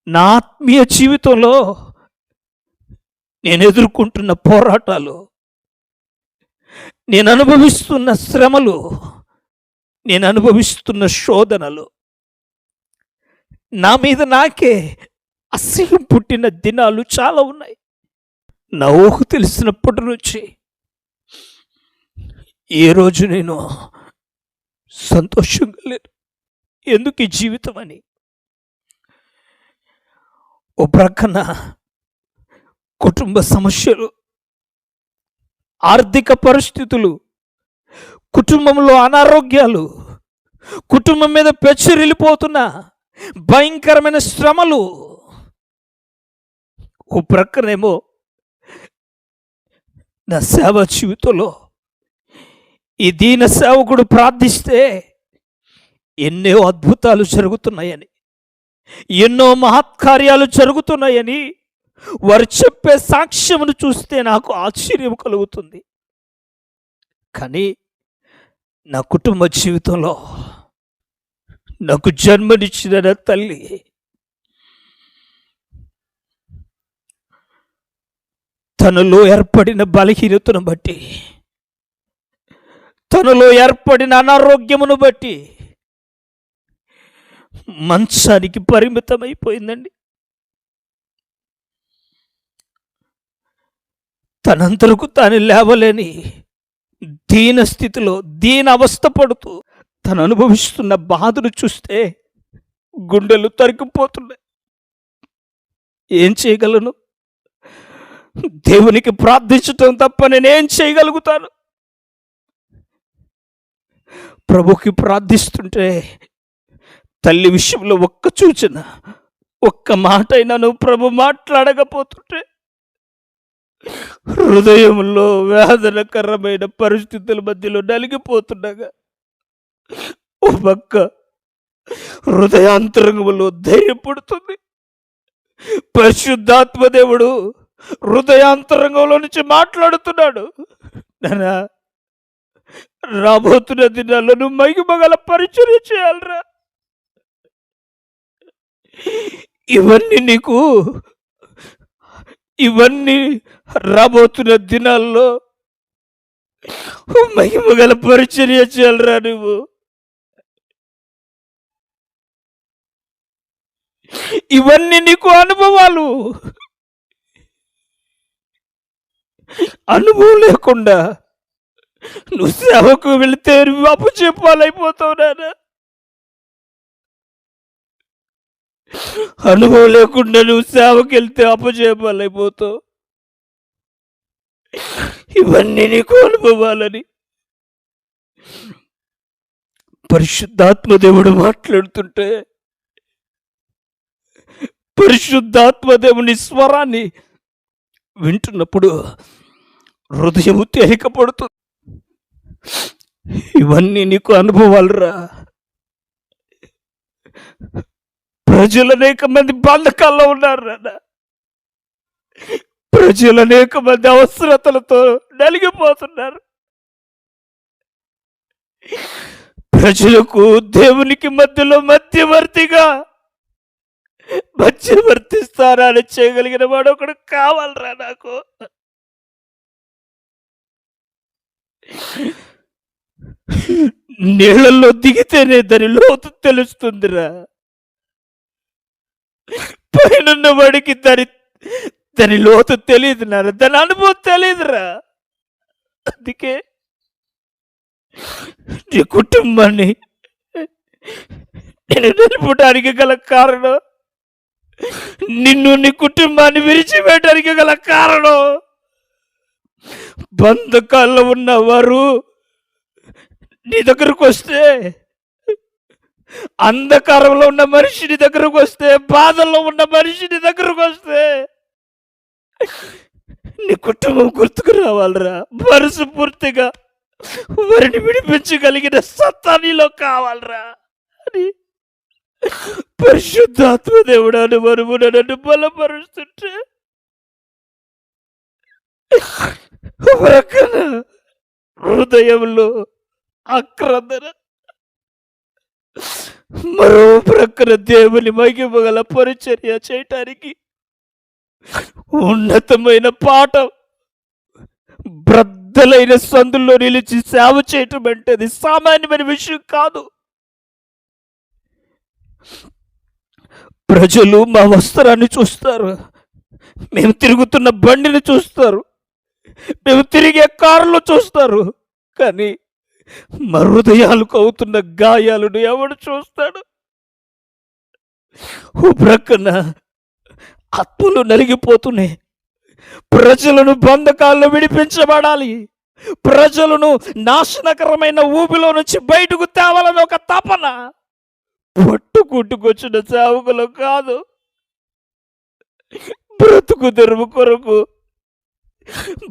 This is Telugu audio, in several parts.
నా ఆత్మీయ జీవితంలో నేను ఎదుర్కొంటున్న పోరాటాలు, నేను అనుభవిస్తున్న శ్రమలు, నేను అనుభవిస్తున్న శోధనలు, నా మీద నాకే అసహ్యం పుట్టిన దినాలు చాలా ఉన్నాయి. నా ఊహ తెలిసినప్పటి నుంచి ఏ రోజు నేను సంతోషంగా లేను. ఎందుకు ఈ జీవితం అని. ఓ ప్రక్కన కుటుంబ సమస్యలు, ఆర్థిక పరిస్థితులు, కుటుంబంలో అనారోగ్యాలు, కుటుంబం మీద పెచ్చరిల్లిపోతున్న భయంకరమైన శ్రమలు. ఓ ప్రక్కనేమో నా సేవ జీవితంలో ఈ దీన సేవకుడు ప్రార్థిస్తే ఎన్నో అద్భుతాలు జరుగుతున్నాయని, ఎన్నో మహత్కార్యాలు జరుగుతున్నాయని వారు చెప్పే సాక్ష్యమును చూస్తే నాకు ఆశ్చర్యం కలుగుతుంది. కానీ నా కుటుంబ జీవితంలో నాకు జన్మనిచ్చిన నా తల్లి తనలో ఏర్పడిన బలహీనతను బట్టి, తనలో ఏర్పడిన అనారోగ్యమును బట్టి మంచానికి పరిమితమైపోయిందండి. తనంతరకు తాను లేవలేని దీన స్థితిలో, దీన అవస్థ పడుతూ తను అనుభవిస్తున్న బాధను చూస్తే గుండెలు తరిగిపోతున్నాయి. ఏం చేయగలను? దేవునికి ప్రార్థించటం తప్ప నేనేం చేయగలుగుతాను? ప్రభుకి ప్రార్థిస్తుంటే తల్లి విషయంలో ఒక్క సూచన, ఒక్క మాట అయినా నువ్వు ప్రభు మాట్లాడకపోతుంటే హృదయంలో వేదనకరమైన పరిస్థితుల మధ్యలో నలిగిపోతుండగా ఓ పక్క హృదయాంతరంగంలో ధైర్యం పుడుతుంది. పరిశుద్ధాత్మదేవుడు హృదయాంతరంగంలో నుంచి మాట్లాడుతున్నాడు. నానా, రాబోతున్న దినాల్లో నువ్వు మహిమగల పరిచర్య చేయాలరా. ఇవన్నీ రాబోతున్న దినాల్లో మహిమగల పరిచర్య చేయాలరా. నువ్వు ఇవన్నీ నీకు అనుభవాలు. అనుభవం లేకుండా నువ్వు సేవకు వెళితే నువ్వు అప్పచెప్పాలైపోతావు నాన్న. అనుభవం లేకుండా నువ్వు సేవకి వెళ్తే అప్పచెప్పాలైపోతావు. ఇవన్నీ నీకు అనుభవాలని పరిశుద్ధాత్మదేవుడు మాట్లాడుతుంటే, పరిశుద్ధాత్మదేవుని స్వరాన్ని వింటున్నప్పుడు హృదయం తేలికపడుతుంది. ఇవన్నీ నీకు అనుభవాలురా. ప్రజలు అనేక మంది బంధకాల్లో ఉన్నారు నాన్న. ప్రజలు అనేక మంది అవసరతలతో నలిగిపోతున్నారు. ప్రజలకు దేవునికి మధ్యలో మధ్యవర్తి స్థానాన్ని చేయగలిగిన వాడు ఒకడు కావాలరా నాకు. నీళ్ళల్లో దిగితేనే దాని లోతు తెలుస్తుందిరా. పైన వాడికి దాని లోతు తెలియదు నాన్న, దాని అనుభవం తెలియదురా. అందుకే నీ కుటుంబాన్ని నేను నిలుపడానికి గల కారణం, నిన్ను నీ కుటుంబాన్ని విడిచిపెట్టడానికి గల కారణం, బంధకాల్లో ఉన్నవారు నీ దగ్గరకు వస్తే, అంధకారంలో ఉన్న మనిషిని దగ్గరకు వస్తే, బాధల్లో ఉన్న మనిషిని దగ్గరకు వస్తే నీ కుటుంబం గుర్తుకు రావాలరా. మనస్ఫూర్తిగా వారిని విడిపించగలిగిన సత్తా నీలో కావాలరా అని పరిశుద్ధాత్మదేవుడు అనుమరుమున నన్ను బలపరుస్తుంటే, హృదయంలో ఆక్రందన, మరో ప్రక్కన దేవుని మహిమగల పరిచర్య చేయటానికి ఉన్నతమైన పాఠం, బ్రద్దలైన సందుల్లో నిలిచి సేవ చేయటం అంటే అది సామాన్యమైన విషయం కాదు. ప్రజలు మా వస్త్రాన్ని చూస్తారు, మేము తిరుగుతున్న బండిని చూస్తారు, మేము తిరిగే కారులో చూస్తారు, కానీ మా హృదయాలకు అవుతున్న గాయాలను ఎవడు చూస్తాడు? ఓ ప్రక్కన ఆత్మలు నలిగిపోతున్నాయి. ప్రజలను బంధకాల్లో విడిపించబడాలి, ప్రజలను నాశనకరమైన ఊబిలో నుంచి బయటకు తేవాలని ఒక తపన. పట్టుకుంటుకొచ్చిన సేవకులు కాదు, బ్రతుకు తెరువు కొరకు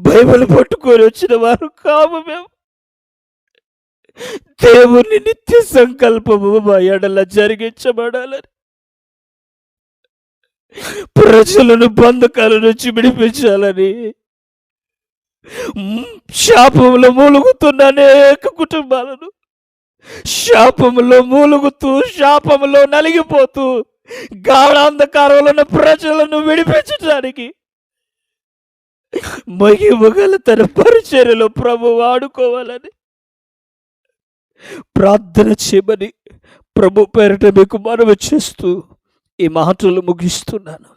బైబిల్ పట్టుకొని వచ్చిన వారు కాము మేము. దేవుని నిత్య సంకల్పము మా ఎడల జరిగించబడాలని, ప్రజలను బంధకాల నుంచి విడిపించాలని శాపంలో మూలుగుతున్న అనేక కుటుంబాలను, శాపంలో మూలుగుతూ శాపంలో నలిగిపోతూ గాఢాంధకారంలో ఉన్న ప్రజలను విడిపించడానికి మహిమగల తన పరిచర్యలో ప్రభు వాడుకోవాలని ప్రార్థన చేయమని ప్రభు పేరిట మీకు మనవి చేస్తూ ఈ మాటలు ముగిస్తున్నాను.